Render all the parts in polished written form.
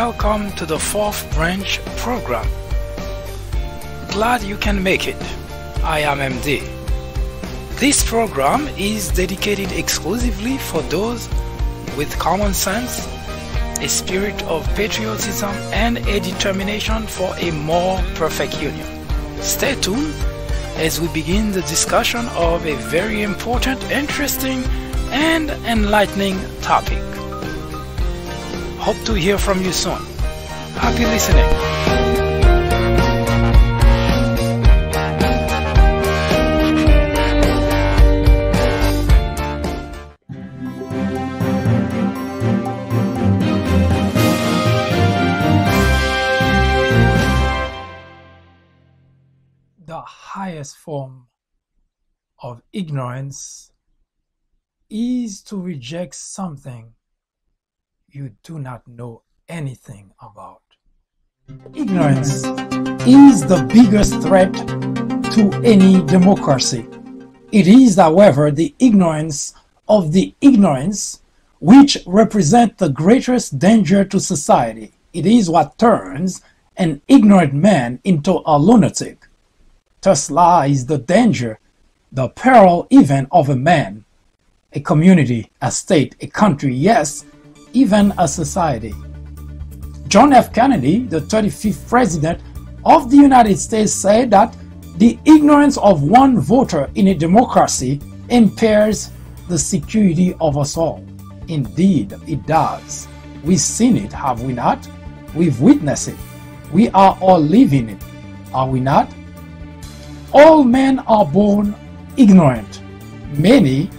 welcome to the 4th branch program. Glad you can make it. I am MD. This program is dedicated exclusively for those with common sense, a spirit of patriotism, and a determination for a more perfect union. Stay tuned as we begin the discussion of a very important, interesting, and enlightening topic. Hope to hear from you soon. Happy listening. The highest form of ignorance is to reject something you do not know anything about. Ignorance is the biggest threat to any democracy. It is, however, the ignorance of the ignorance which represents the greatest danger to society. It is what turns an ignorant man into a lunatic. Thus lies the danger, the peril even of a man, a community, a state, a country, yes, even a society. John F. Kennedy, the 35th President of the United States, said that the ignorance of one voter in a democracy impairs the security of us all. Indeed, it does. We've seen it, have we not? We've witnessed it. We are all living it, are we not? All men are born ignorant. Many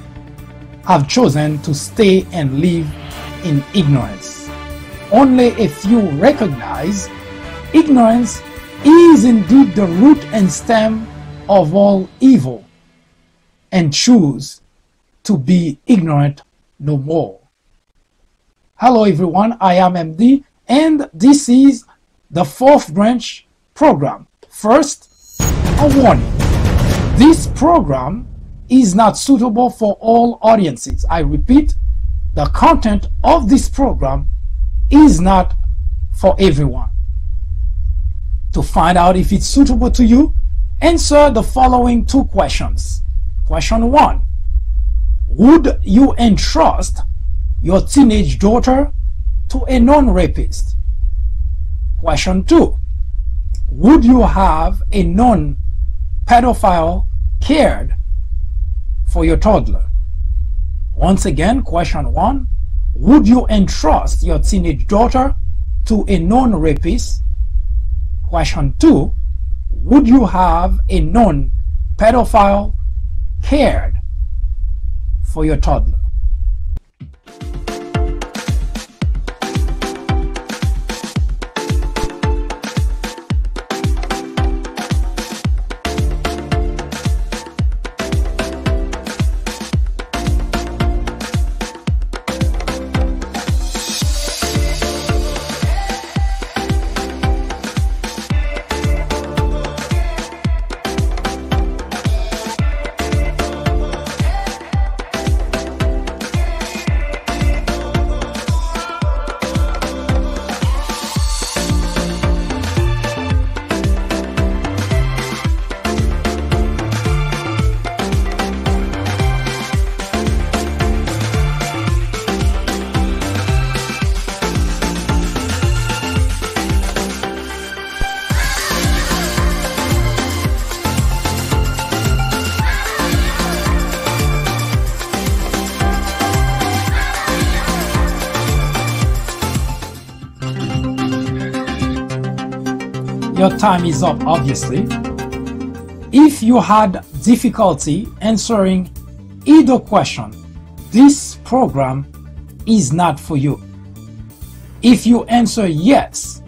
have chosen to stay and live in ignorance. Only a few recognize ignorance is indeed the root and stem of all evil and choose to be ignorant no more. Hello everyone, I am MD and this is the 4th branch program. First, a warning. This program is not suitable for all audiences. I repeat, the content of this program is not for everyone. To find out if it's suitable to you, answer the following 2 questions. Question 1. Would you entrust your teenage daughter to a non-rapist? Question 2. Would you have a non-pedophile cared for your toddler? Once again, question 1, would you entrust your teenage daughter to a non-rapist? Question 2, would you have a non-pedophile cared for your toddler? Your time is up, obviously. If you had difficulty answering either question, this program is not for you. If you answer yes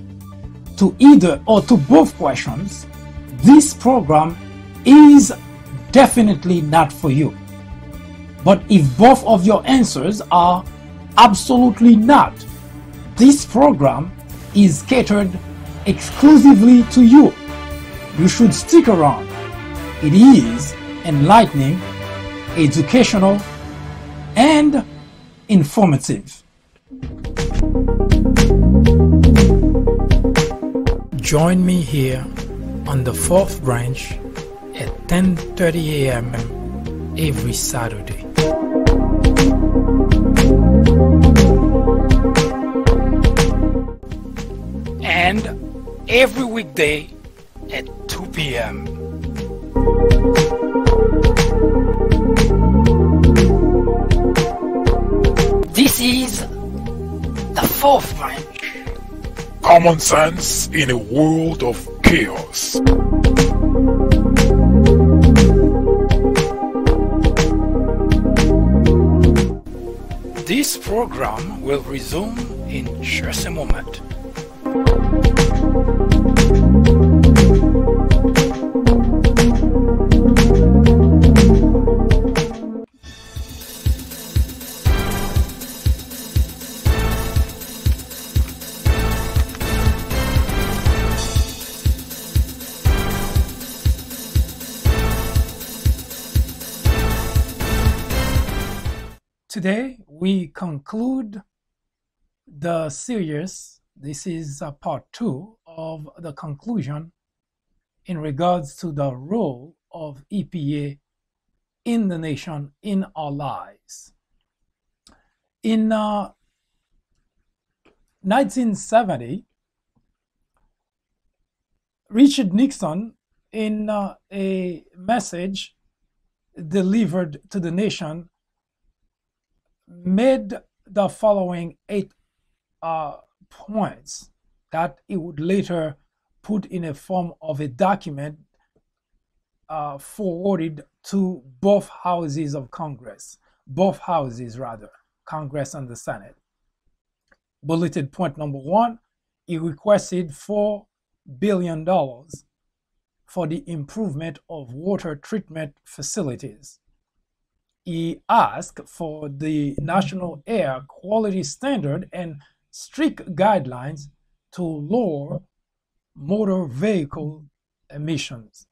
to either or to both questions, this program is definitely not for you. But if both of your answers are absolutely not, this program is catered exclusively to you. You should stick around. It is enlightening, educational, and informative. Join me here on the fourth branch at 10:30 a.m. every Saturday. And every weekday at 2 p.m. This is the fourth branch. Common sense in a world of chaos. This program will resume in just a moment. Today, we conclude the series. This is part 2 of the conclusion in regards to the role of E.P.A. in the nation, in our lives. In 1970, Richard Nixon, in a message delivered to the nation, made the following 8 points that he would later put in a form of a document forwarded to both houses of Congress, Congress and the Senate. Bulleted point number 1, he requested $4 billion for the improvement of water treatment facilities. He asked for the National Air Quality Standard and strict guidelines to lower motor vehicle emissions,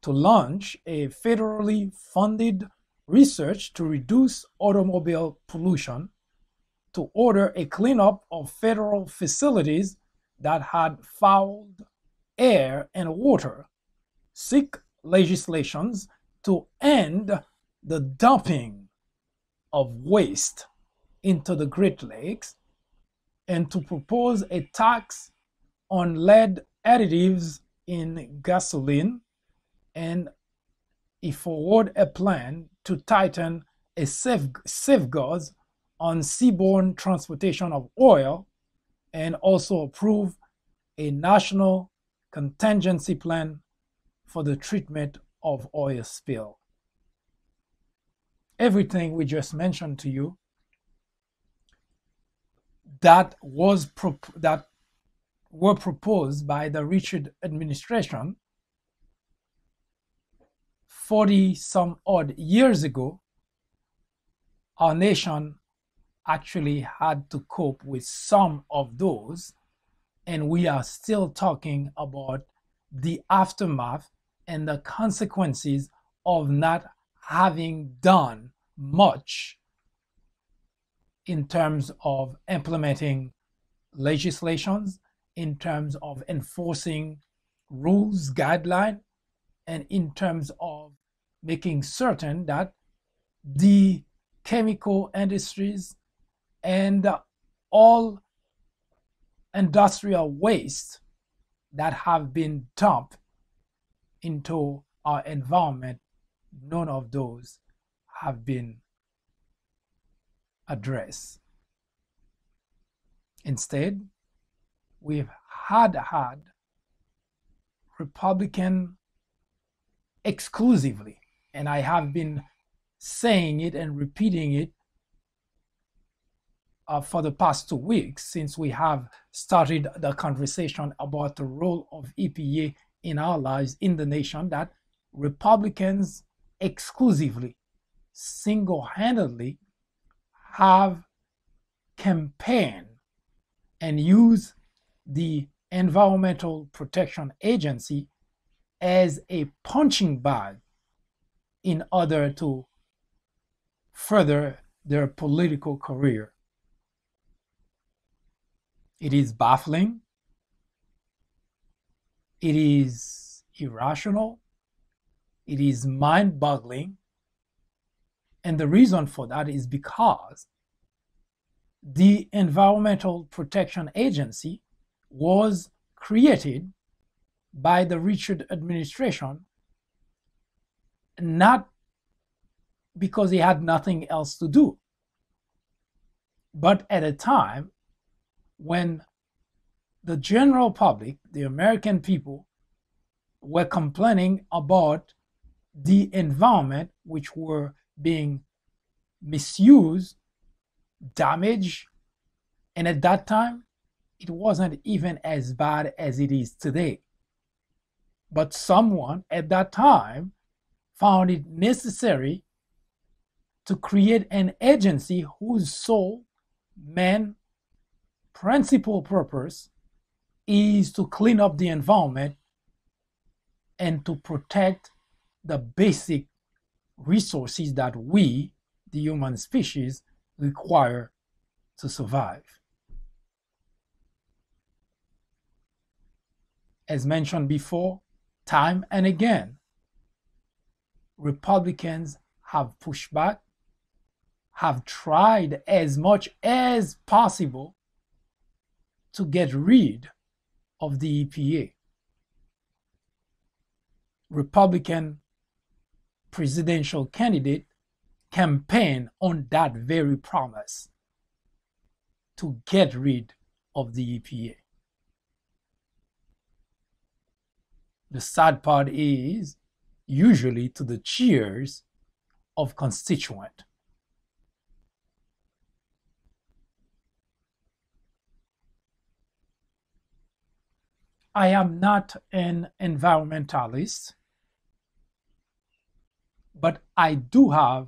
to launch a federally funded research to reduce automobile pollution, to order a cleanup of federal facilities that had fouled air and water, seek legislations to end the dumping of waste into the Great Lakes, and to propose a tax on lead additives in gasoline, and he forwarded a plan to tighten a safeguards on seaborne transportation of oil, and also approve a national contingency plan for the treatment of oil spill. Everything we just mentioned to you that were proposed by the Richard administration 40 some odd years ago, our nation actually had to cope with some of those, and we are still talking about the aftermath and the consequences of not having done much in terms of implementing legislations, in terms of enforcing rules, guidelines, and in terms of making certain that the chemical industries and all industrial waste that have been dumped into our environment, none of those have been addressed. Instead, we've had Republican exclusively, and I have been saying it and repeating it for the past 2 weeks since we have started the conversation about the role of E.P.A. in our lives in the nation, that Republicans exclusively, single-handedly have campaigned and used the Environmental Protection Agency as a punching bag in order to further their political career. It is baffling It is irrational. It is mind-boggling. And the reason for that is because the Environmental Protection Agency was created by the Richard administration not because he had nothing else to do, but at a time when the general public, the American people, were complaining about the environment, which were being misused, damaged, and at that time, it wasn't even as bad as it is today. But someone at that time found it necessary to create an agency whose sole, main, principal purpose is to clean up the environment and to protect the basic resources that we, the human species, require to survive. As mentioned before, time and again, Republicans have pushed back, have tried as much as possible to get rid of the EPA. Republican presidential candidate campaigned on that very promise to get rid of the EPA. The sad part is usually to the cheers of constituents. I am not an environmentalist, but I do have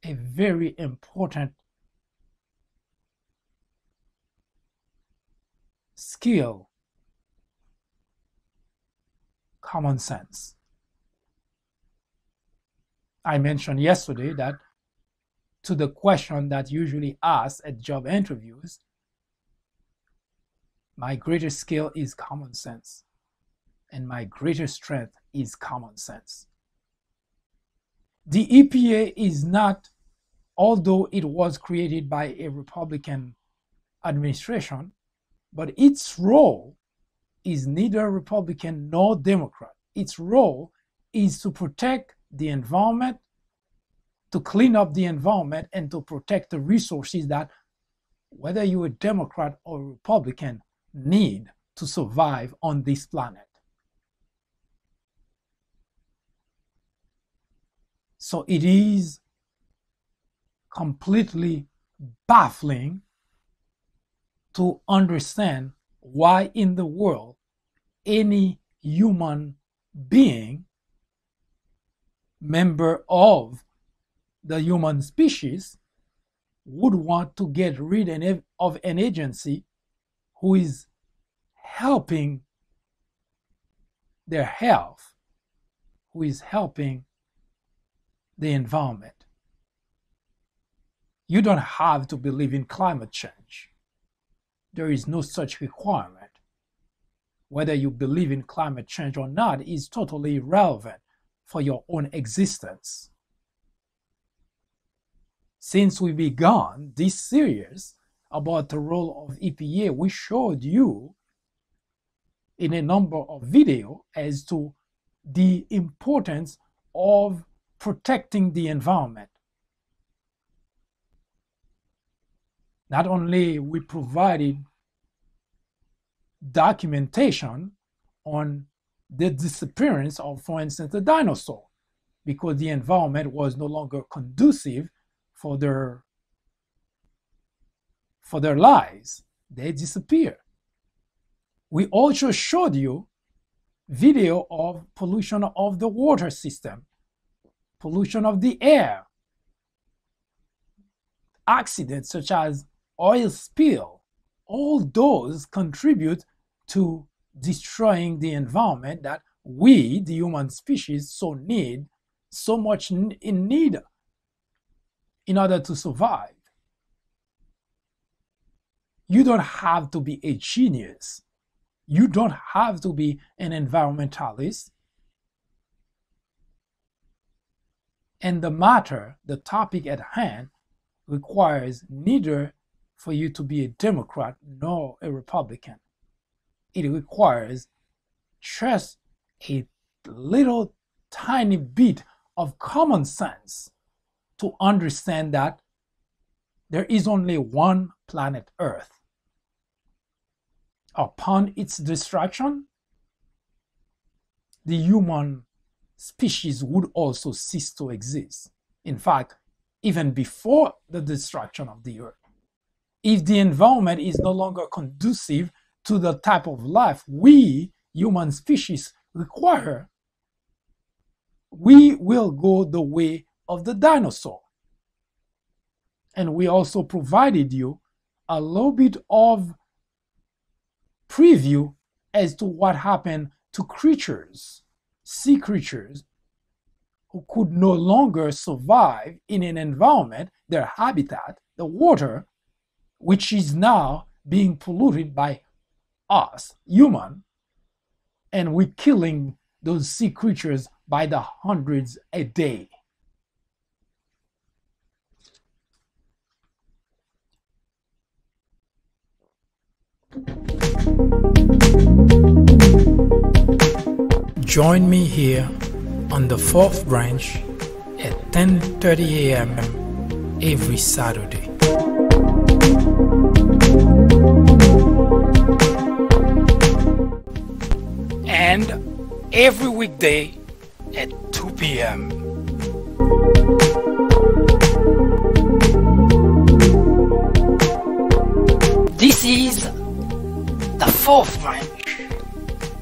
a very important skill: common sense. I mentioned yesterday that to the question that usually asked at job interviews, my greatest skill is common sense, and my greatest strength is common sense. The EPA is not, although it was created by a Republican administration, but its role is neither Republican nor Democrat. Its role is to protect the environment, to clean up the environment, and to protect the resources that, whether you're a Democrat or Republican, need to survive on this planet. So it is completely baffling to understand why in the world any human being, member of the human species, would want to get rid of an agency who is helping their health, who is helping the environment. You don't have to believe in climate change. There is no such requirement. Whether you believe in climate change or not is totally irrelevant for your own existence. Since we began this series about the role of EPA, we showed you in a number of videos as to the importance of protecting the environment. Not only we provided documentation on the disappearance of, for instance, the dinosaur, because the environment was no longer conducive for their lives. They disappear. We also showed you video of pollution of the water system, pollution of the air, accidents such as oil spill. All those contribute to destroying the environment that we, the human species, so much in need in order to survive. You don't have to be a genius. You don't have to be an environmentalist. And the topic at hand, requires neither for you to be a Democrat nor a Republican. It requires just a little tiny bit of common sense to understand that there is only one planet Earth. Upon its destruction, the human species would also cease to exist. In fact, even before the destruction of the Earth, if the environment is no longer conducive to the type of life we, human species, require, we will go the way of the dinosaur. And we also provided you a little bit of preview as to what happened to creatures, sea creatures, who could no longer survive in an environment, their habitat, the water, which is now being polluted by us, human, and we're killing those sea creatures by the hundreds a day. Join me here on the fourth branch at 10:30 a.m. every Saturday. And every weekday at 2 p.m. This is the fourth branch.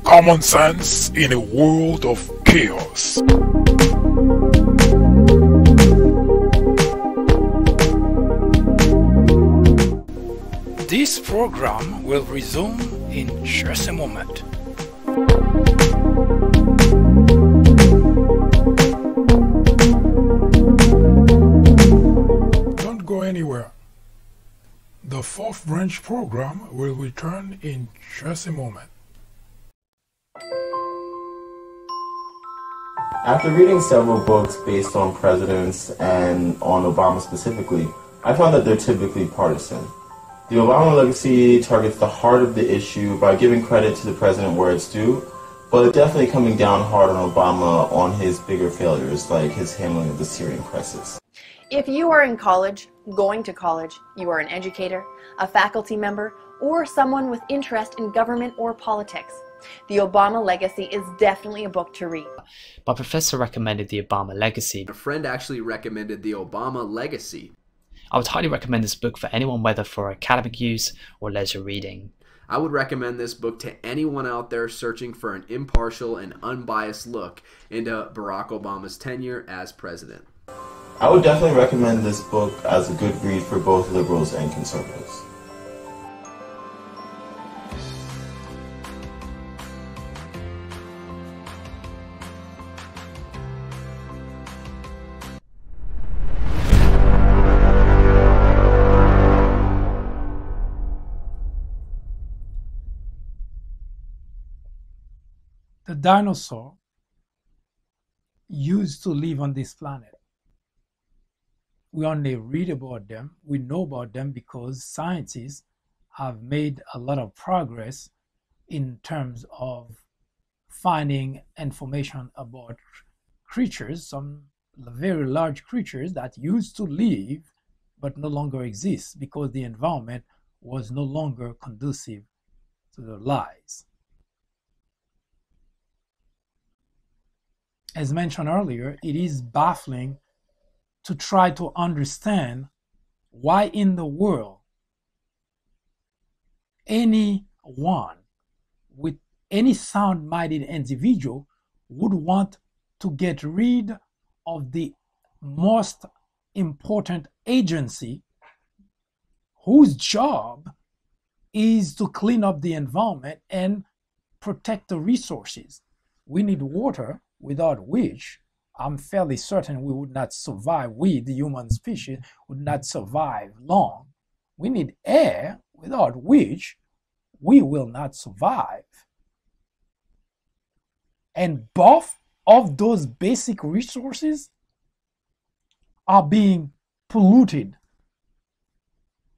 Common sense in a world of chaos. This program will resume in just a moment. Don't go anywhere. The fourth branch program will return in just a moment. After reading several books based on presidents and on Obama specifically, I found that they're typically partisan. The Obama legacy targets the heart of the issue by giving credit to the president where it's due, but definitely coming down hard on Obama on his bigger failures, like his handling of the Syrian crisis. If you are in college, going to college, you are an educator, a faculty member, or someone with interest in government or politics, The Obama Legacy is definitely a book to read. My professor recommended The Obama Legacy. A friend actually recommended The Obama Legacy. I would highly recommend this book for anyone, whether for academic use or leisure reading. I would recommend this book to anyone out there searching for an impartial and unbiased look into Barack Obama's tenure as president. I would definitely recommend this book as a good read for both liberals and conservatives. The dinosaur used to live on this planet. We only read about them. We know about them because scientists have made a lot of progress in terms of finding information about creatures, some very large creatures that used to live but no longer exist because the environment was no longer conducive to their lives. As mentioned earlier, it is baffling to try to understand why in the world anyone with any sound-minded individual would want to get rid of the most important agency whose job is to clean up the environment and protect the resources. We need water, without which I'm fairly certain we would not survive. We, the human species, would not survive long. We need air, without which we will not survive. And both of those basic resources are being polluted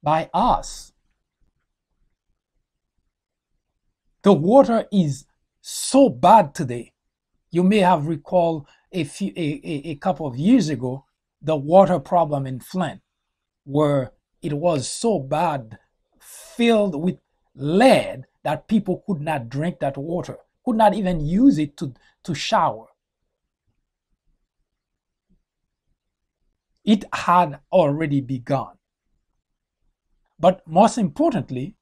by us. The water is so bad today. You may have recalled a couple of years ago the water problem in Flint, where it was so bad, filled with lead, that people could not drink that water, could not even use it to shower. It had already begun. But most importantly,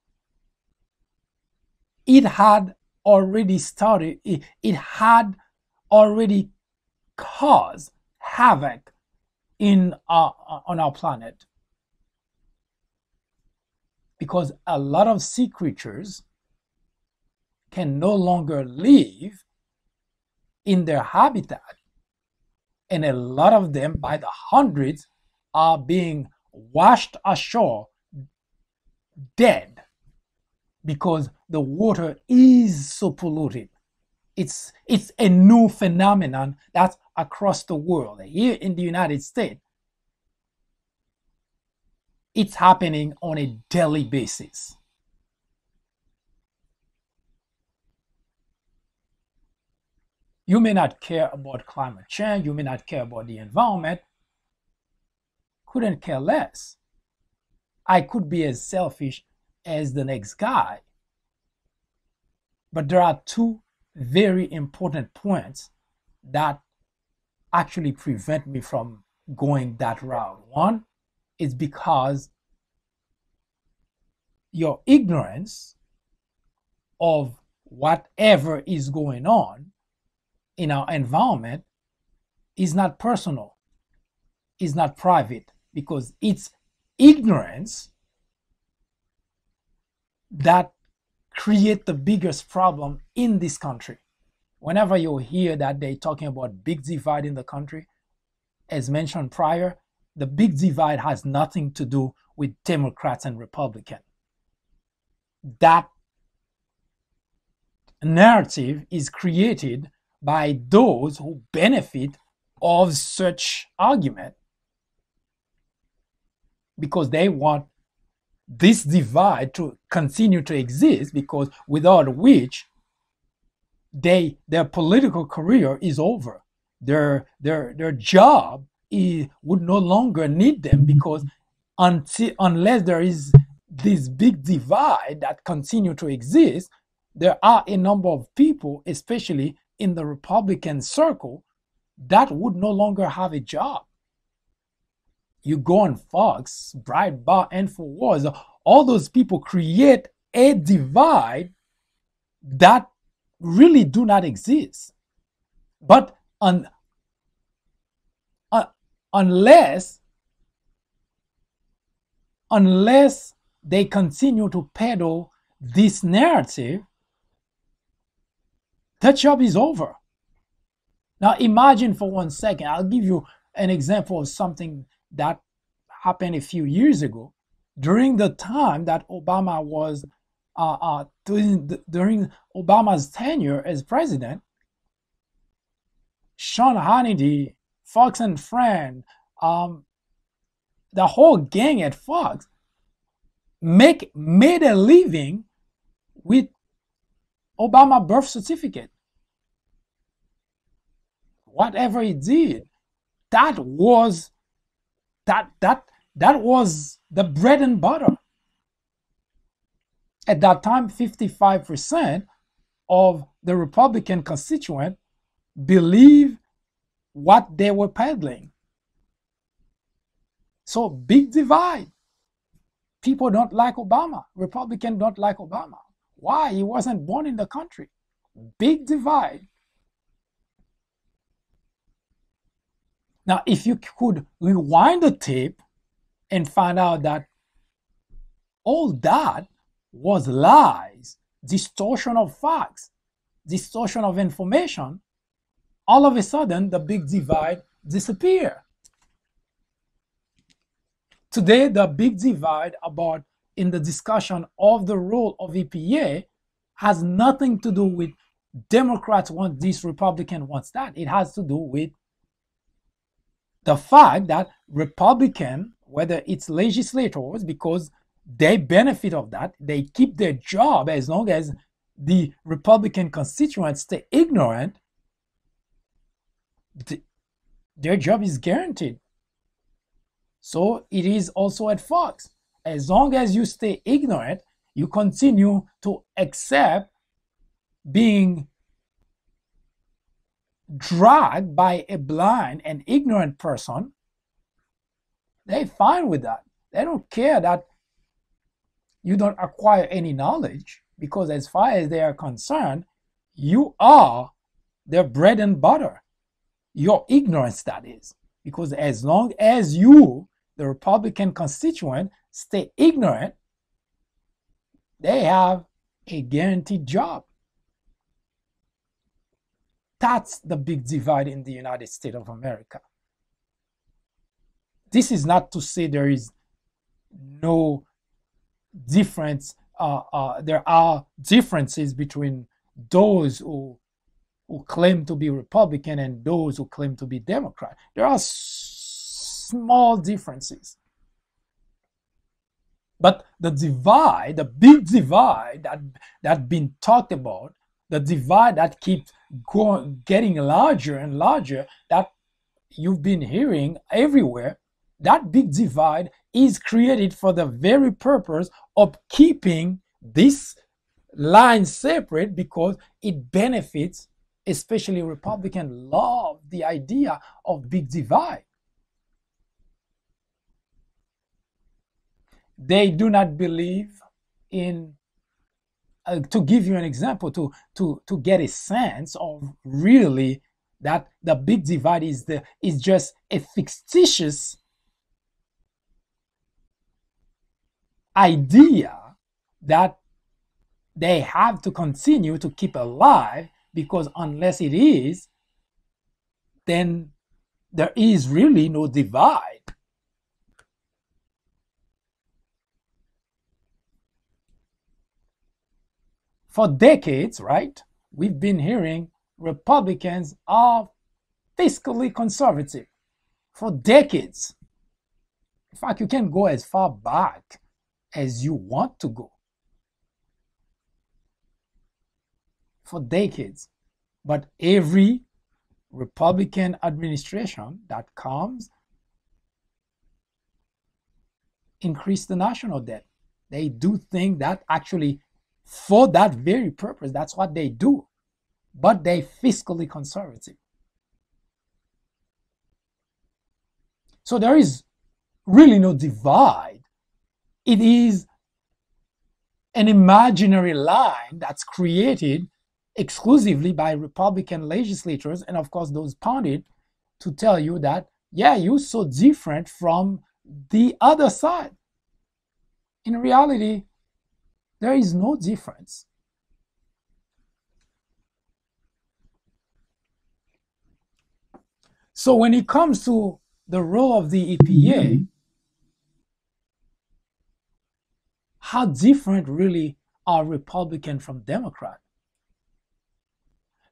it had already started, it had already caused havoc on our planet. Because a lot of sea creatures can no longer live in their habitat, and a lot of them, by the hundreds, are being washed ashore dead because the water is so polluted. It's a new phenomenon that's across the world. Here in the United States, it's happening on a daily basis. You may not care about climate change, you may not care about the environment, couldn't care less. I could be as selfish as the next guy. But there are two very important points that actually prevent me from going that route. One is because your ignorance of whatever is going on in our environment is not personal, is not private, because it's ignorance that create the biggest problem in this country. Whenever you hear that they're talking about big divide in the country, as mentioned prior, the big divide has nothing to do with Democrats and Republicans. That narrative is created by those who benefit of such argument, because they want this divide to continue to exist, because without which their political career is over. Their job would no longer need them, because unless there is this big divide that continue to exist, there are a number of people, especially in the Republican circle, that would no longer have a job. You go on Fox, Breitbart, InfoWars, all those people create a divide that really do not exist. But unless they continue to peddle this narrative, that job is over. Now imagine for 1 second, I'll give you an example of something that happened a few years ago. During the time that Obama was, during Obama's tenure as president, Sean Hannity, Fox and Friend, the whole gang at Fox made a living with Obama birth certificate. Whatever he did, that was the bread and butter. At that time, 55% of the Republican constituent believed what they were peddling. So big divide. People don't like Obama. Republicans don't like Obama. Why? He wasn't born in the country. Big divide. Now, if you could rewind the tape and find out that all that was lies, distortion of facts, distortion of information, all of a sudden the big divide disappeared. Today, the big divide about in the discussion of the role of EPA has nothing to do with Democrats want this, Republican wants that. It has to do with the fact that Republican, whether it's legislators, because they benefit of that, they keep their job as long as the Republican constituents stay ignorant, their job is guaranteed. So it is also at Fox. As long as you stay ignorant, you continue to accept being dragged by a blind and ignorant person. They're fine with that. They don't care that you don't acquire any knowledge, because as far as they are concerned, you are their bread and butter. Your ignorance, that is. Because as long as you, the Republican constituent, stay ignorant, they have a guaranteed job. That's the big divide in the United States of America. This is not to say there is no difference. There are differences between those who claim to be Republican and those who claim to be Democrat. There are small differences. But the divide, the big divide that's been talked about, the divide that keeps getting larger and larger, that you've been hearing everywhere, that big divide is created for the very purpose of keeping this line separate, because it benefits, especially Republicans love the idea of big divide. They do not believe in, to give you an example, to get a sense of really that the big divide is just a fictitious idea that they have to continue to keep alive, because unless it is, then there is really no divide. For decades, right, we've been hearing Republicans are fiscally conservative. For decades. In fact, you can go as far back as you want to go. For decades. But every Republican administration that comes increase the national debt. They do think that actually for that very purpose, that's what they do. But they're fiscally conservative. So there is really no divide. It is an imaginary line that's created exclusively by Republican legislators, and of course those pundits, to tell you that, yeah, you're so different from the other side. In reality, there is no difference. So when it comes to the role of the EPA, how different really are Republican from Democrat?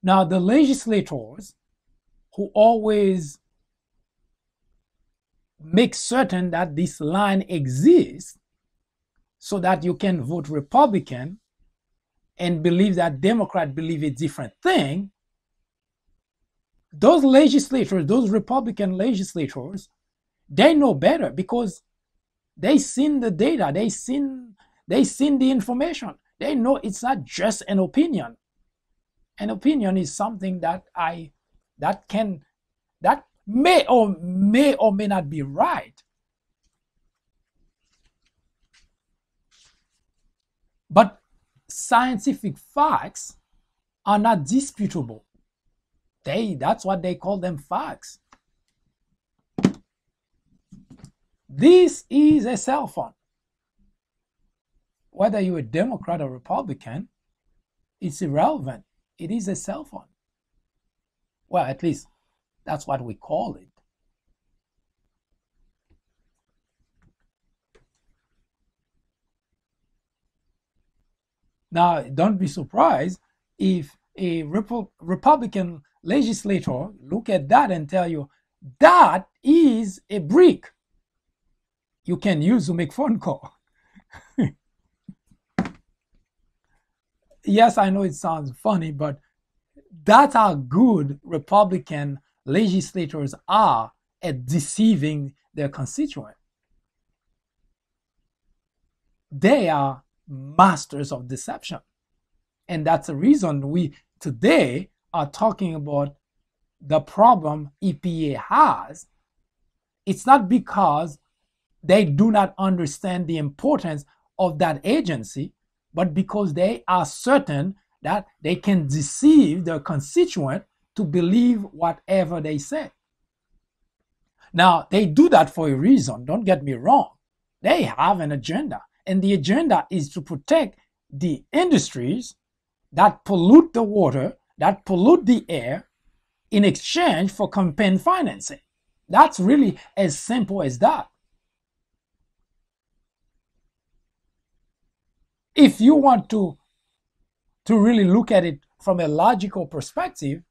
Now, the legislators who always make certain that this line exists so that you can vote Republican and believe that Democrats believe a different thing, those legislators, those Republican legislators, they know better, because they seen the data, they seen the information. They know it's not just an opinion. An opinion is something that may or may not be right. But scientific facts are not disputable. That's what they call them, facts. This is a cell phone. Whether you're a Democrat or Republican, it's irrelevant. It is a cell phone. Well, at least that's what we call it. Now, don't be surprised if a Republican legislator look at that and tell you that is a brick you can use to make phone call. Yes, I know it sounds funny, but that's how good Republican legislators are at deceiving their constituent. They are masters of deception. And that's the reason we today are talking about the problem EPA has. It's not because they do not understand the importance of that agency, but because they are certain that they can deceive their constituent to believe whatever they say. Now, they do that for a reason, don't get me wrong. They have an agenda, and the agenda is to protect the industries that pollute the water, that pollute the air, in exchange for campaign financing. That's really as simple as that. If you want to really look at it from a logical perspective,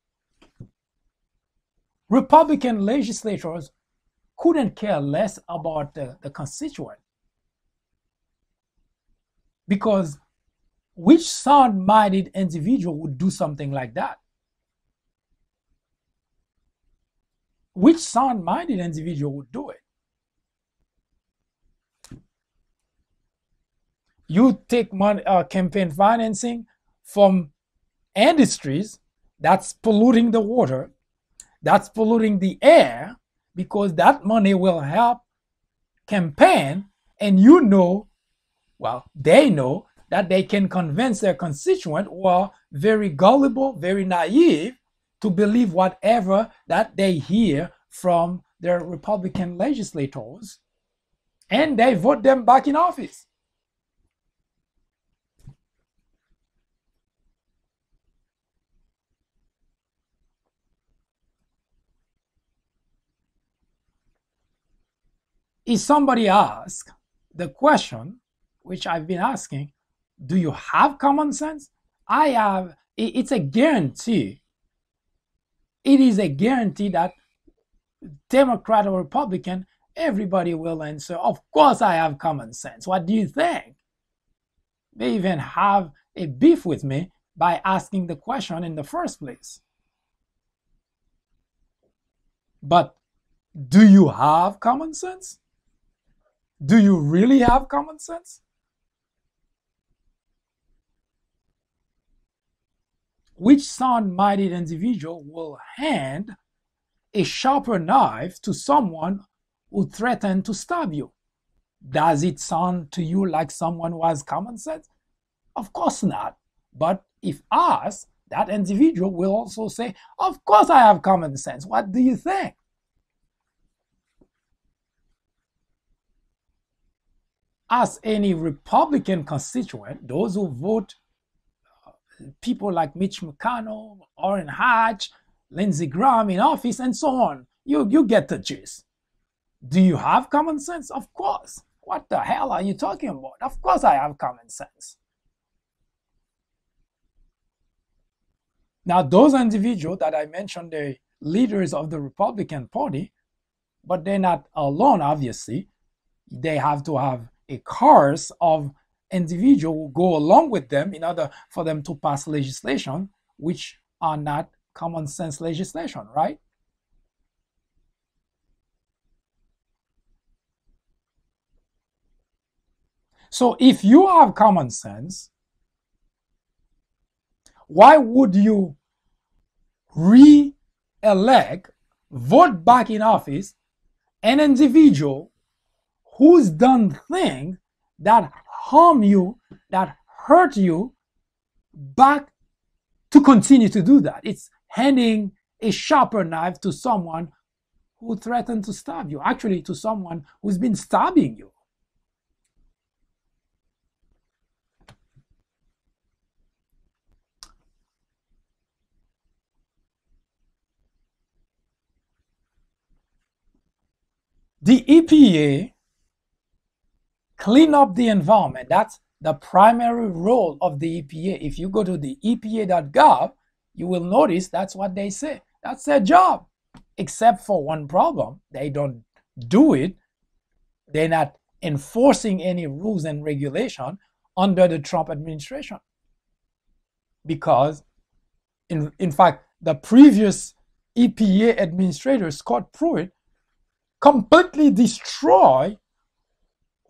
Republican legislators couldn't care less about the constituent. Because which sound-minded individual would do something like that? Which sound-minded individual would do it? You take money, campaign financing from industries that's polluting the water, that's polluting the air, because that money will help campaign, and you know, well, they know that they can convince their constituent who are very gullible, very naive, to believe whatever that they hear from their Republican legislators, and they vote them back in office. If somebody asks the question, which I've been asking, do you have common sense? I have. It's a guarantee. It is a guarantee that Democrat or Republican, everybody will answer, of course I have common sense. What do you think? They even have a beef with me by asking the question in the first place. But do you have common sense? Do you really have common sense? Which sound-minded individual will hand a sharper knife to someone who threatened to stab you? Does it sound to you like someone who has common sense? Of course not. But if asked, that individual will also say, of course I have common sense. What do you think? As any Republican constituent, those who vote people like Mitch McConnell, Orrin Hatch, Lindsey Graham in office, and so on, you get the gist. Do you have common sense? Of course. What the hell are you talking about? Of course I have common sense. Now, those individuals that I mentioned, the leaders of the Republican Party, but they're not alone, obviously. They have to have a chorus of individuals who go along with them in order for them to pass legislation, which are not common sense legislation, right? So if you have common sense, why would you re-elect, vote back in office an individual who's done things that harm you, that hurt you, back to continue to do that? It's handing a sharper knife to someone who threatened to stab you, actually to someone who's been stabbing you. The EPA clean up the environment. That's the primary role of the EPA, if you go to the EPA.gov, you will notice that's what they say. That's their job, except for one problem. They don't do it. They're not enforcing any rules and regulation under the Trump administration. Because, in fact, the previous EPA administrator, Scott Pruitt, completely destroyed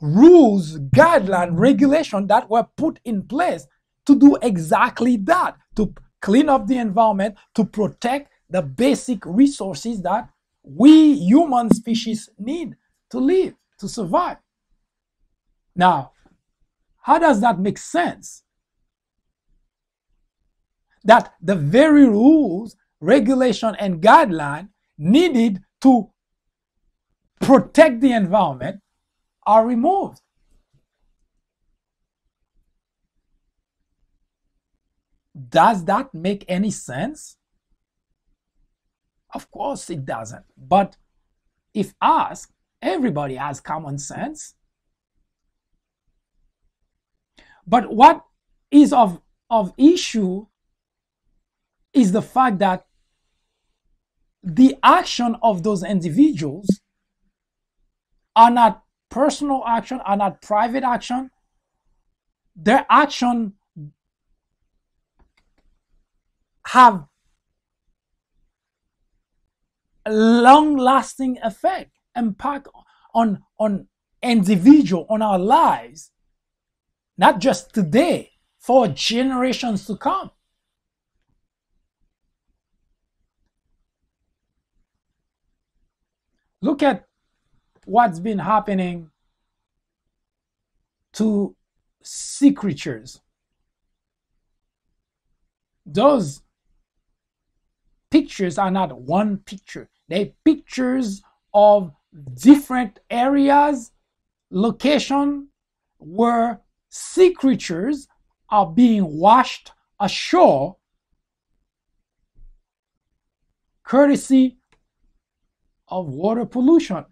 rules, guidelines, regulations that were put in place to do exactly that, to clean up the environment, to protect the basic resources that we human species need to live, to survive. Now, how does that make sense? That the very rules, regulation, and guideline needed to protect the environment are removed. Does that make any sense? Of course it doesn't. But if asked, everybody has common sense. But what is of issue is the fact that the action of those individuals are not personal action, are not private action. Their action have a long-lasting effect, impact on individual, on our lives, not just today, for generations to come. Look at what's been happening to sea creatures. Those pictures are not one picture. They're pictures of different areas, location where sea creatures are being washed ashore courtesy of water pollution.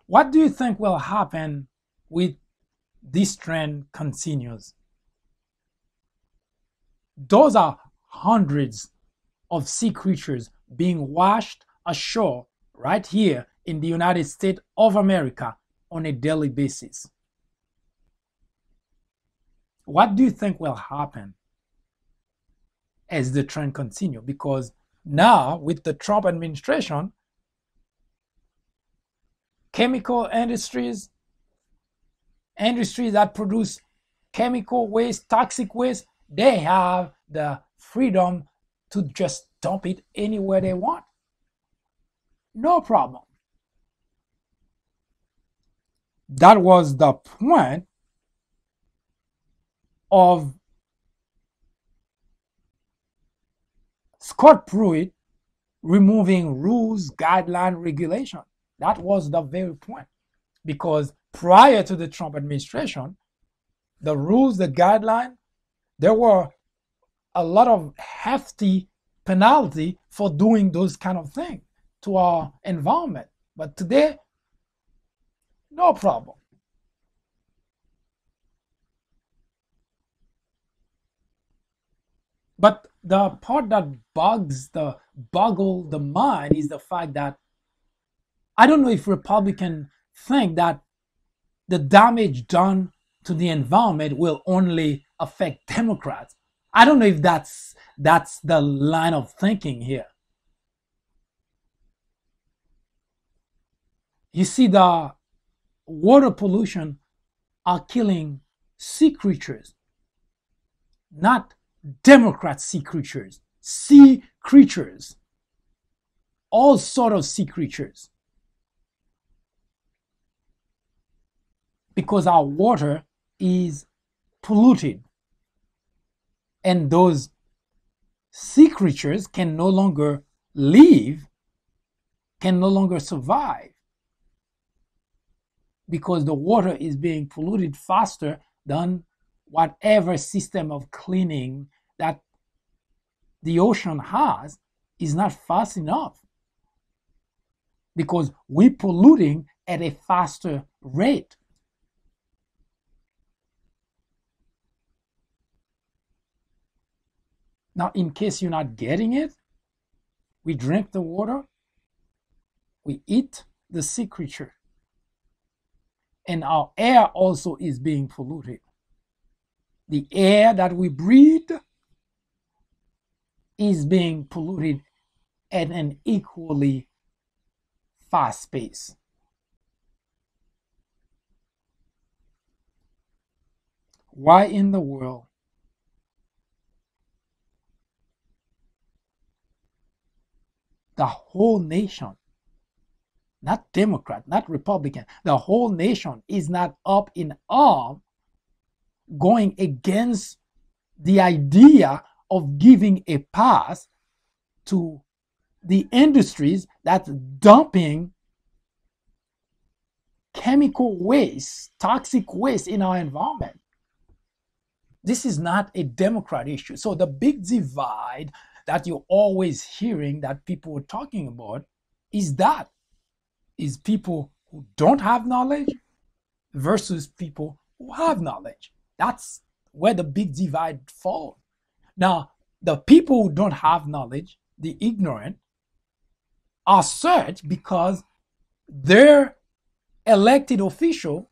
What do you think will happen with this trend continues? Those are hundreds of sea creatures being washed ashore right here in the United States of America on a daily basis. What do you think will happen as the trend continues? Because now with the Trump administration, chemical industries that produce chemical waste, toxic waste, they have the freedom to just dump it anywhere they want. No problem. That was the point of Scott Pruitt removing rules, guideline, regulation. That was the very point. Because prior to the Trump administration, the rules, the guideline, there were a lot of hefty penalty for doing those kind of things to our environment. But today, no problem. But the part that boggle the mind is the fact that I don't know if Republicans think that the damage done to the environment will only affect Democrats. I don't know if that's the line of thinking here. You see, the water pollution are killing sea creatures, not Democrat sea creatures, all sort of sea creatures. Because our water is polluted. And those sea creatures can no longer live, can no longer survive. Because the water is being polluted faster than whatever system of cleaning that the ocean has is not fast enough, because we're polluting at a faster rate. Now, in case you're not getting it, we drink the water, we eat the sea creature, and our air also is being polluted. The air that we breathe is being polluted at an equally fast pace. Why in the world the whole nation, not Democrat, not Republican, the whole nation is not up in arms going against the idea of giving a pass to the industries that's dumping chemical waste, toxic waste in our environment? This is not a Democrat issue. So the big divide that you're always hearing that people are talking about is people who don't have knowledge versus people who have knowledge. That's where the big divide falls. Now, the people who don't have knowledge, the ignorant, are searched because their elected official,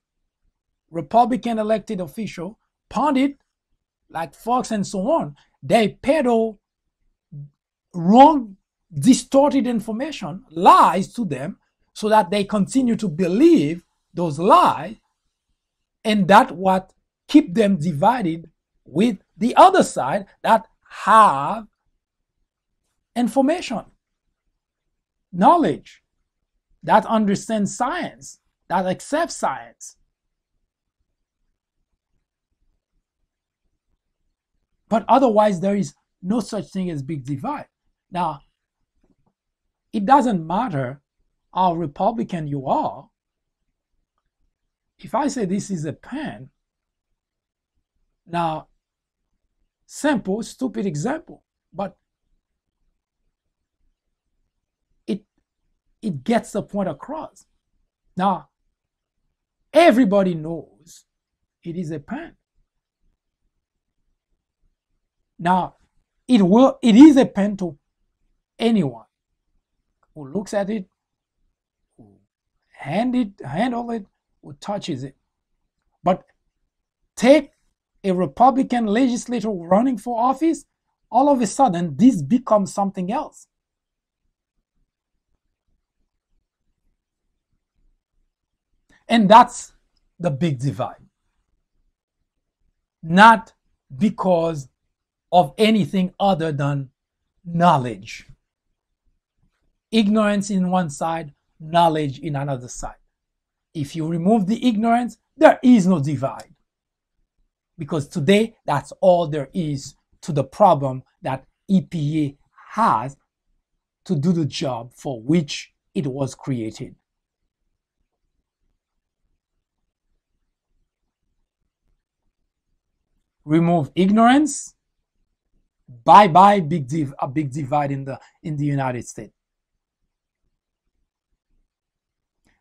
Republican elected official, pundit like Fox and so on, they peddle wrong, distorted information, lies to them, so that they continue to believe those lies, and that's what keep them divided with the other side that have information, knowledge, that understands science, that accepts science. But otherwise, there is no such thing as big divide. Now, it doesn't matter how Republican you are. If I say this is a pen, now, simple, stupid example, but it gets the point across. Now, everybody knows it is a pen. Now, it is a pen to anyone who looks at it, who handle it, who touches it. But take a Republican legislator running for office, all of a sudden this becomes something else. And that's the big divide. Not because of anything other than knowledge. Ignorance in one side, knowledge in another side. If you remove the ignorance, there is no divide. Because today, that's all there is to the problem that EPA has to do the job for which it was created. Remove ignorance, bye-bye a big divide in the United States.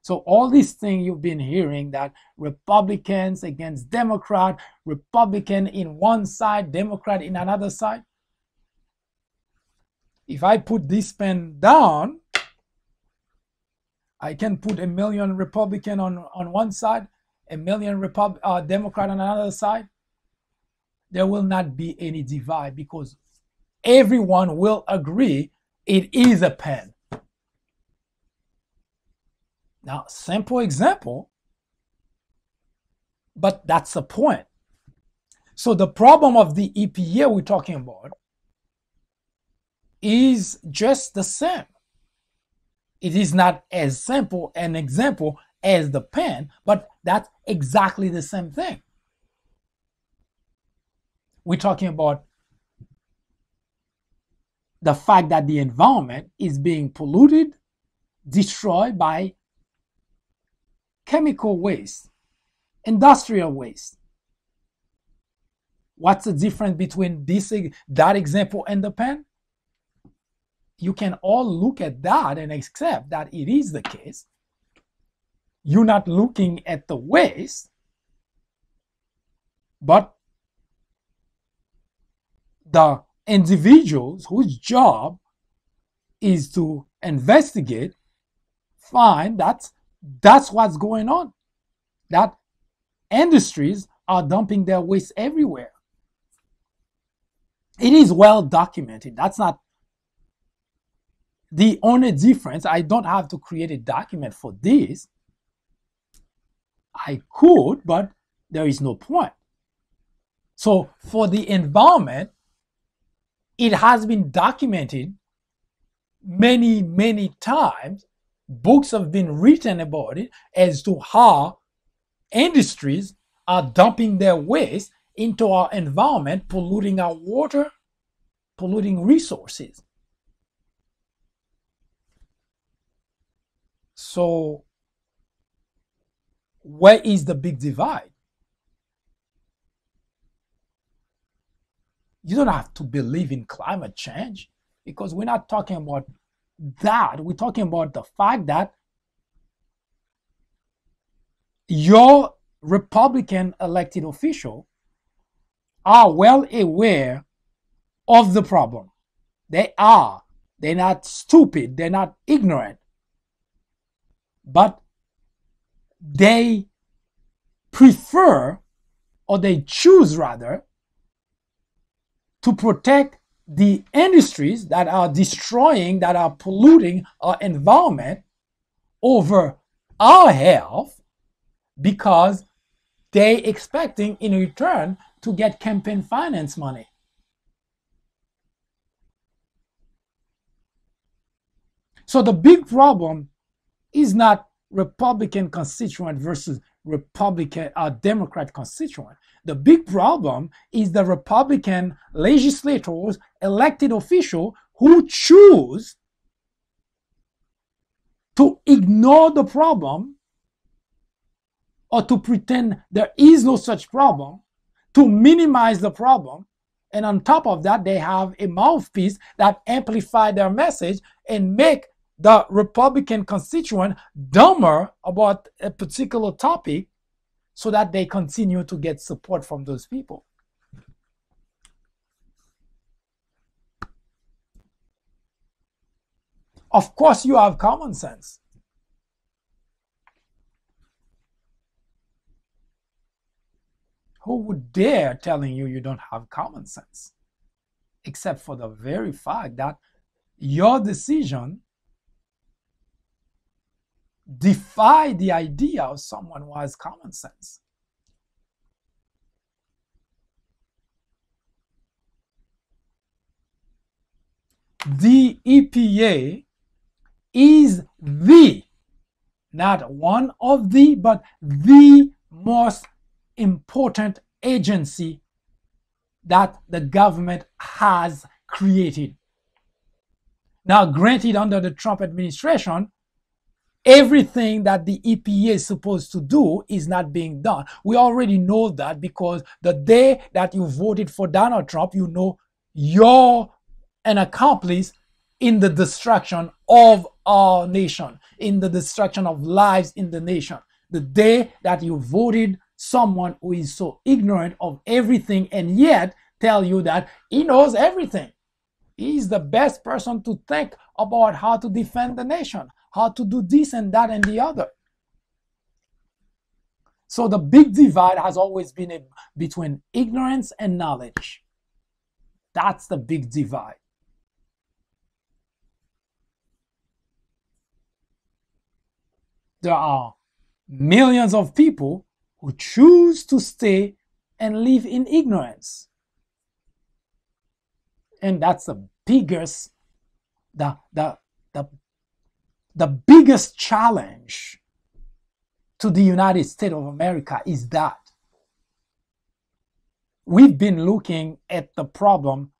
So all these things you've been hearing, that Republicans against Democrat, Republican in one side, Democrat in another side. If I put this pen down, I can put 1 million Republican on one side, 1 million Democrat on another side. There will not be any divide because everyone will agree it is a pen. Now, simple example, but that's the point. So the problem of the EPA we're talking about is just the same. It is not as simple an example as the pen, but that's exactly the same thing. We're talking about the fact that the environment is being polluted, destroyed by chemical waste, industrial waste. What's the difference between that example and the pen? you can all look at that and accept that it is the case. You're not looking at the waste, but the individuals whose job is to investigate, fine, that's what's going on. That industries are dumping their waste everywhere. It is well documented. That's not the only difference. I don't have to create a document for this. I could, but there is no point. So for the environment, it has been documented many, many times. Books have been written about it as to how industries are dumping their waste into our environment, polluting our water, polluting resources. So where is the big divide? You don't have to believe in climate change, because we're not talking about that. We're talking about the fact that your Republican elected officials are well aware of the problem. They are. They're not stupid. They're not ignorant. But they prefer, or they choose rather, to protect the industries that are destroying, that are polluting our environment over our health, because they expecting in return to get campaign finance money. So the big problem is not Republican constituent versus Republican or Democrat constituent. The big problem is the Republican legislators, elected officials who choose to ignore the problem or to pretend there is no such problem, to minimize the problem. And on top of that, they have a mouthpiece that amplifies their message and make the Republican constituent dumber about a particular topic so that they continue to get support from those people. Of course, you have common sense. Who would dare telling you you don't have common sense? Except for the very fact that your decision defy the idea of someone who has common sense. The EPA is the, not one of the, but the most important agency that the government has created. Now, granted, under the Trump administration, everything that the EPA is supposed to do is not being done. We already know that, because the day that you voted for Donald Trump, you know you're an accomplice in the destruction of our nation, in the destruction of lives in the nation. The day that you voted someone who is so ignorant of everything and yet tell you that he knows everything. He's the best person to think about how to defend the nation, how to do this and that and the other. So the big divide has always been between ignorance and knowledge. That's the big divide. There are millions of people who choose to stay and live in ignorance. And that's the biggest, the biggest challenge to the United States of America is that we've been looking at the problem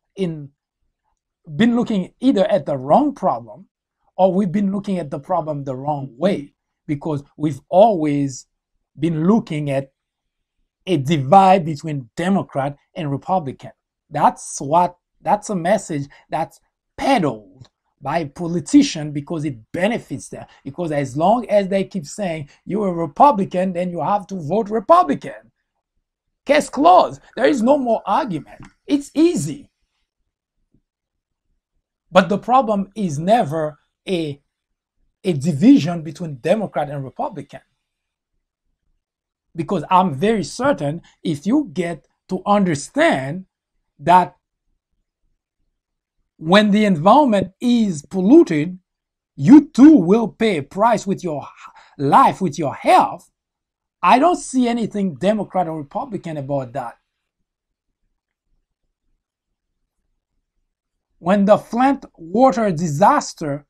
been looking either at the wrong problem, or we've been looking at the problem the wrong way, because we've always been looking at a divide between Democrat and Republican. That's a message that's peddled by politicians because it benefits them. Because as long as they keep saying you're a Republican, then you have to vote Republican. Case closed. There is no more argument. It's easy. But the problem is never a division between Democrat and Republican. Because I'm very certain if you get to understand that when the environment is polluted, you too will pay a price with your life, with your health. I don't see anything Democrat or Republican about that. When the Flint water disaster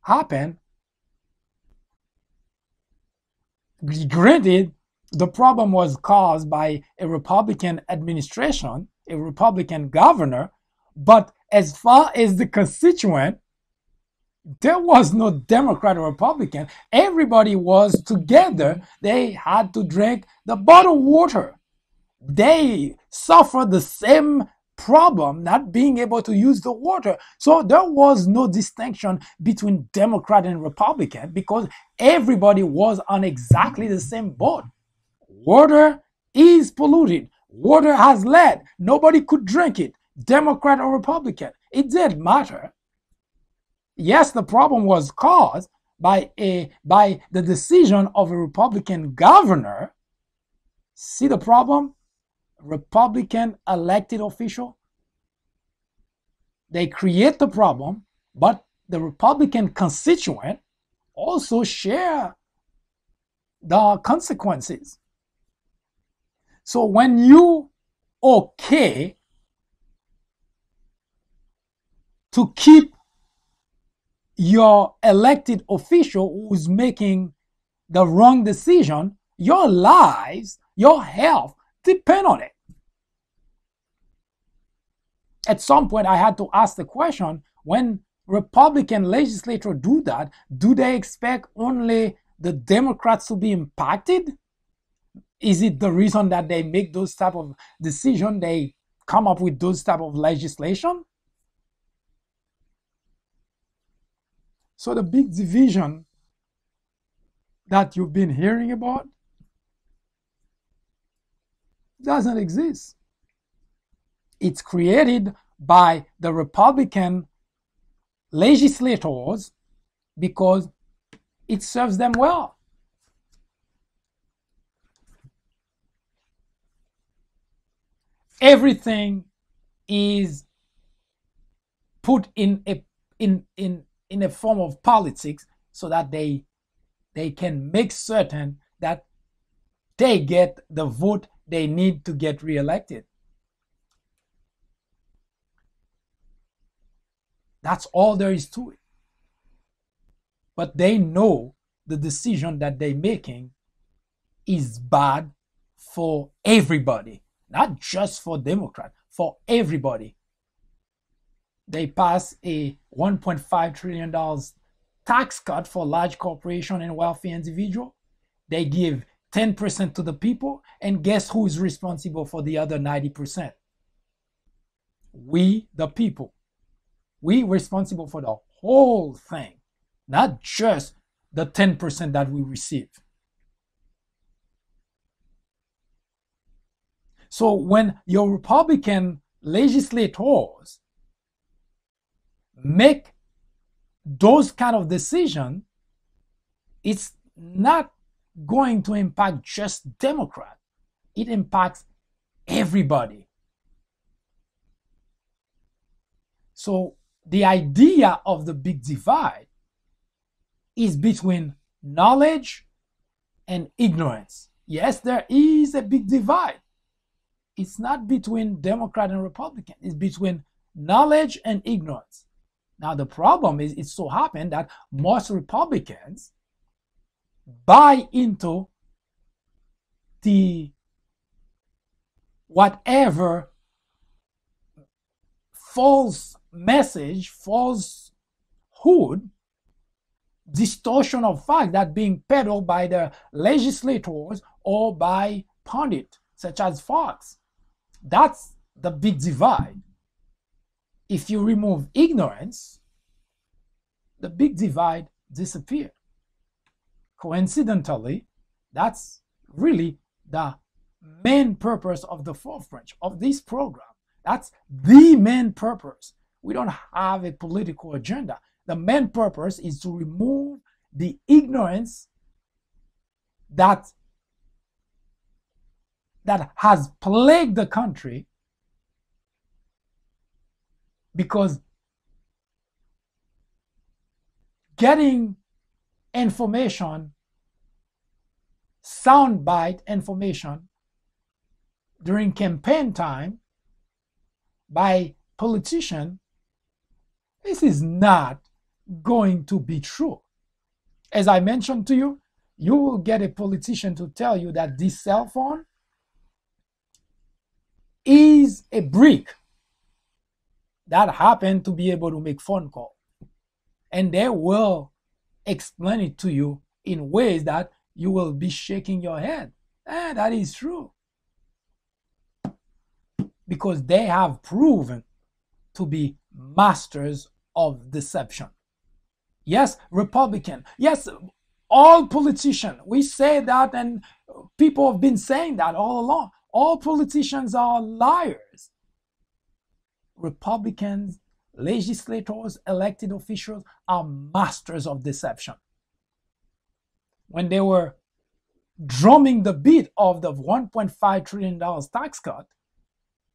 happened, granted, the problem was caused by a Republican administration, a Republican governor, but as far as the constituent, there was no Democrat or Republican. Everybody was together. They had to drink the bottled water. They suffered the same problem, not being able to use the water. So there was no distinction between Democrat and Republican because everybody was on exactly the same boat. Water is polluted. Water has lead. Nobody could drink it. Democrat or Republican. It didn't matter. Yes, the problem was caused by the decision of a Republican governor. See the problem? Republican elected official. They create the problem, but the Republican constituent also share the consequences. So when you okay to keep your elected official who's making the wrong decision, your lives, your health depend on it. At some point, I had to ask the question, when Republican legislators do that, do they expect only the Democrats to be impacted? Is it the reason that they make those type of decisions, they come up with those type of legislation? So the big division that you've been hearing about doesn't exist. It's created by the Republican legislators because it serves them well. Everything is put in a form of politics so that they can make certain that they get the vote they need to get reelected. That's all there is to it. But they know the decision that they're making is bad for everybody, not just for Democrats, for everybody. They pass a $1.5 trillion tax cut for large corporations and wealthy individuals. They give 10% to the people, and guess who is responsible for the other 90%? We, the people. We responsible for the whole thing, not just the 10% that we receive. So when your Republican legislators make those kind of decisions, it's not going to impact just Democrats. It impacts everybody. So the idea of the big divide is between knowledge and ignorance. Yes, there is a big divide. It's not between Democrat and Republican. It's between knowledge and ignorance. Now, the problem is it so happened that most Republicans buy into the whatever false message, falsehood, distortion of fact that being peddled by the legislators or by pundits such as Fox. That's the big divide. If you remove ignorance, the big divide disappeared. Coincidentally, that's really the main purpose of the fourth branch of this program. That's the main purpose. We don't have a political agenda. The main purpose is to remove the ignorance that has plagued the country, because getting information, soundbite information during campaign time by politicians, this is not going to be true. As I mentioned to you, you will get a politician to tell you that this cell phone is a brick that happened to be able to make phone calls. And they will explain it to you in ways that you will be shaking your head. That is true. Because they have proven to be masters of deception. Yes, Republican. Yes, all politicians. We say that, and people have been saying that all along. All politicians are liars. Republicans, legislators, elected officials are masters of deception. When they were drumming the beat of the $1.5 trillion tax cut,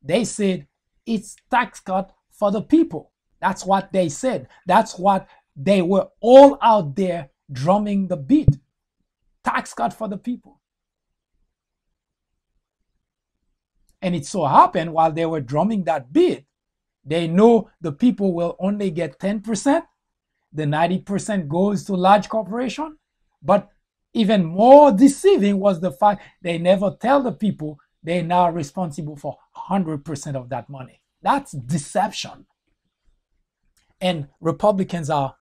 they said it's tax cut for the people. That's what they said. That's what they were all out there drumming the beat. Tax cut for the people. And it so happened while they were drumming that beat, they know the people will only get 10%. The 90% goes to large corporation. But even more deceiving was the fact they never tell the people they're now responsible for 100% of that money. That's deception. And Republicans are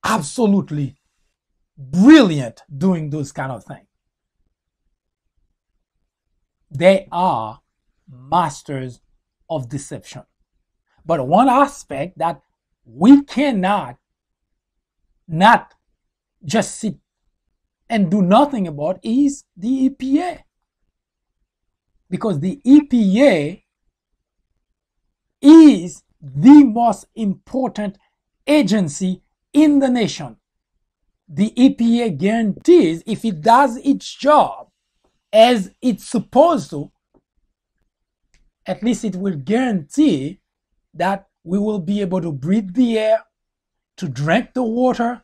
absolutely brilliant doing those kind of things. They are masters of deception. But one aspect that we cannot not just sit and do nothing about is the E.P.A. Because the E.P.A. is the most important agency in the nation. The E.P.A. guarantees if it does its job as it's supposed to, at least it will guarantee that we will be able to breathe the air, to drink the water,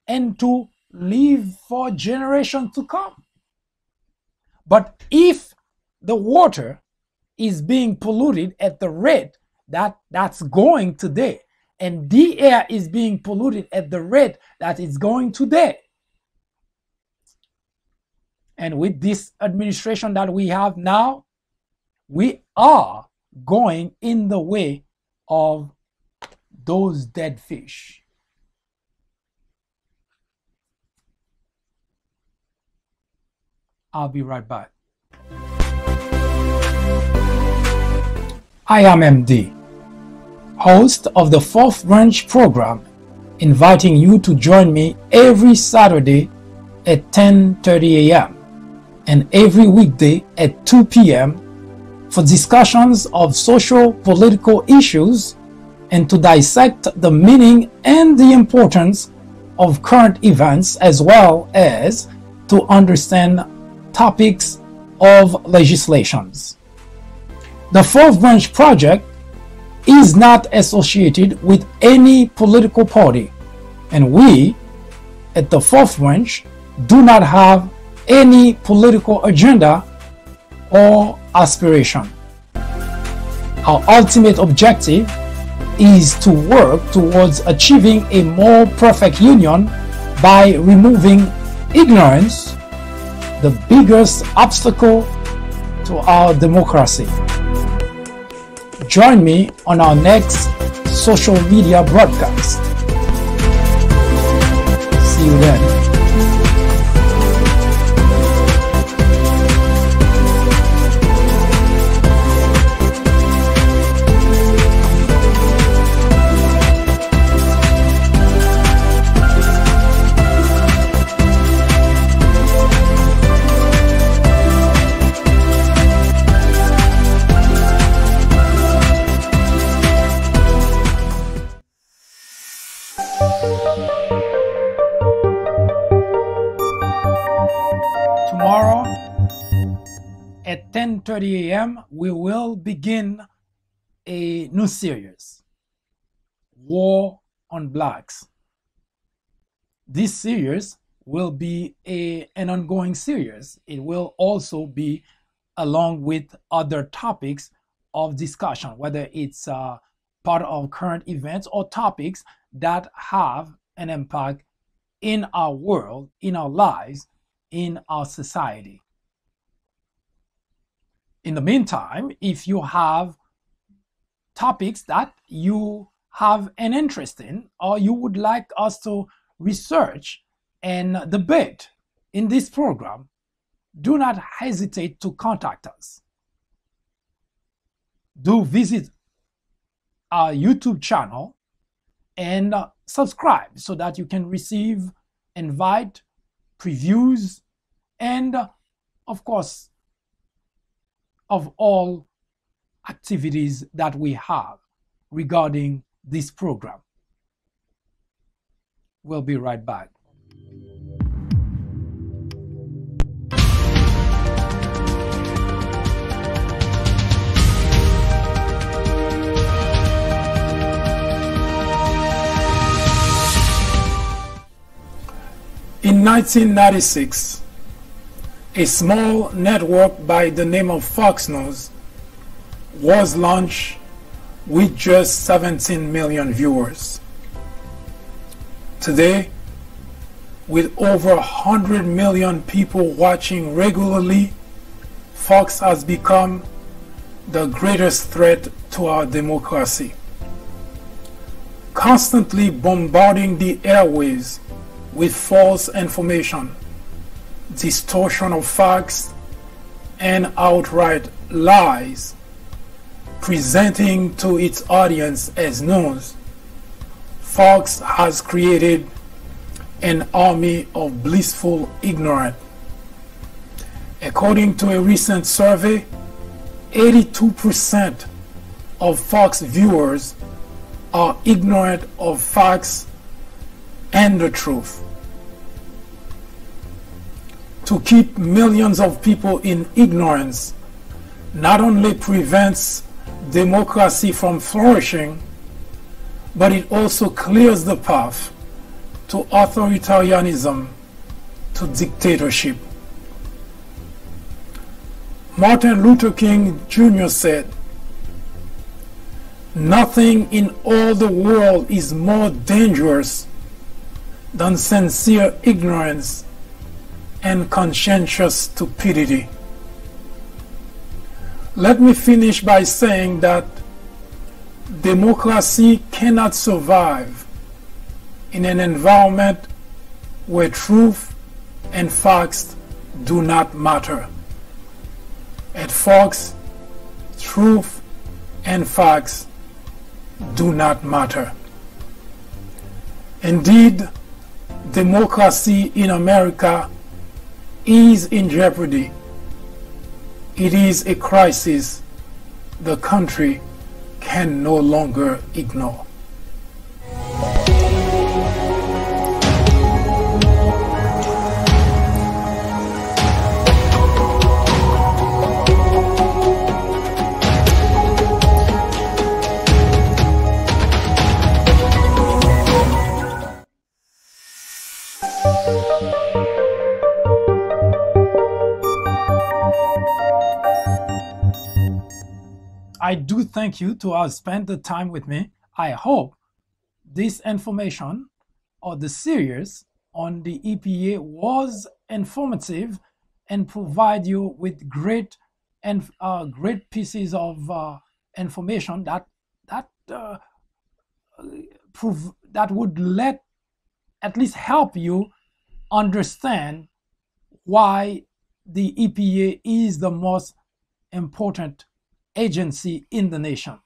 and to live for generations to come. But if the water is being polluted at the rate that's going today, and the air is being polluted at the rate that it's going today, and with this administration that we have now, we are going in the way of those dead fish. I'll be right back. I am MD, host of the Fourth Branch program, inviting you to join me every Saturday at 10:30 a.m. and every weekday at 2 p.m. for discussions of social political issues and to dissect the meaning and the importance of current events, as well as to understand topics of legislations. The Fourth Branch Project is not associated with any political party, and we at the Fourth Branch do not have any political agenda or aspiration. Our ultimate objective is to work towards achieving a more perfect union by removing ignorance, the biggest obstacle to our democracy. Join me on our next social media broadcast. See you then. 10:30 a.m., we will begin a new series, War on Blacks. This series will be an ongoing series. It will also be along with other topics of discussion, whether it's part of current events or topics that have an impact in our world, in our lives, in our society. In the meantime, if you have topics that you have an interest in, or you would like us to research and debate in this program, do not hesitate to contact us. Do visit our YouTube channel and subscribe so that you can receive invite, previews, and of course, of all activities that we have regarding this program. We'll be right back. In 1996, a small network by the name of Fox News was launched with just 17 million viewers. Today, with over 100 million people watching regularly, Fox has become the greatest threat to our democracy, constantly bombarding the airwaves with false information, distortion of facts, and outright lies, presenting to its audience as news. Fox has created an army of blissful ignorance. According to a recent survey, 82% of Fox viewers are ignorant of facts and the truth. To keep millions of people in ignorance not only prevents democracy from flourishing, but it also clears the path to authoritarianism, to dictatorship. Martin Luther King Jr. said, "Nothing in all the world is more dangerous than sincere ignorance and conscientious stupidity." Let me finish by saying that democracy cannot survive in an environment where truth and facts do not matter. At Fox, truth and facts do not matter. Indeed, democracy in America is in jeopardy. It is a crisis the country can no longer ignore. I do thank you to have spent the time with me. I hope this information or the series on the EPA was informative and provide you with great pieces of information that would at least help you understand why the EPA is the most important agency in the nation.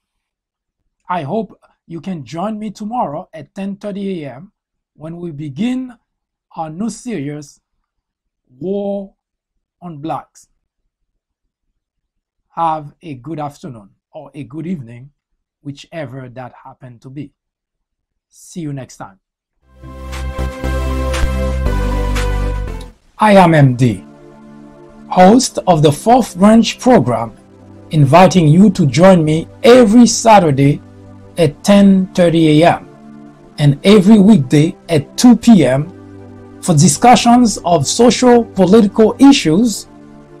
I hope you can join me tomorrow at 10:30 a.m. when we begin our new series, War on Blacks. Have a good afternoon or a good evening, whichever that happened to be. See you next time. I am MD, host of the Fourth Branch program, inviting you to join me every Saturday at 10:30 a.m. and every weekday at 2 p.m. for discussions of social political issues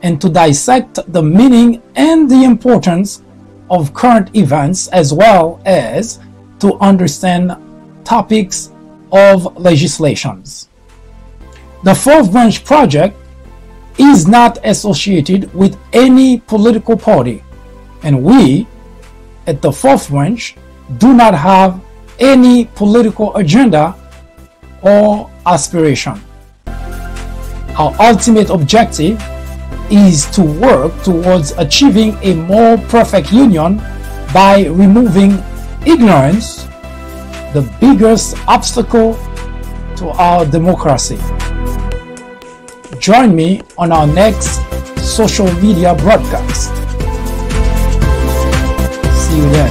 and to dissect the meaning and the importance of current events, as well as to understand topics of legislations. The Fourth Branch Project is not associated with any political party, and we at the Fourth Branch do not have any political agenda or aspiration. Our ultimate objective is to work towards achieving a more perfect union by removing ignorance, the biggest obstacle to our democracy. Join me on our next social media broadcast. See you then.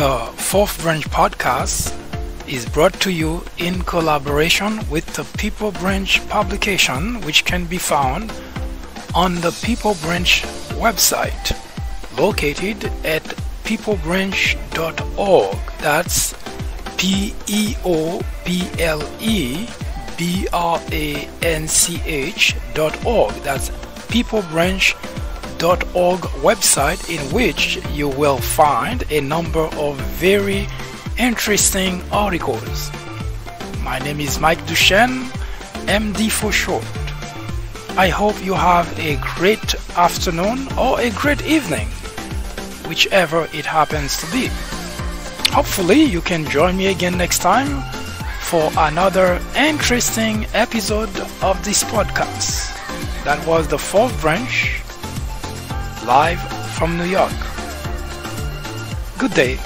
The Fourth Branch Podcast is brought to you in collaboration with the People Branch publication, which can be found on the People Branch website, located at peoplebranch.org. That's peoplebranch.org. That's peoplebranch.org website, in which you will find a number of very interesting articles. My name is Mike Duchesne, MD for short. I hope you have a great afternoon or a great evening, whichever it happens to be. Hopefully you can join me again next time for another interesting episode of this podcast. That was the Fourth Branch, live from New York. Good day.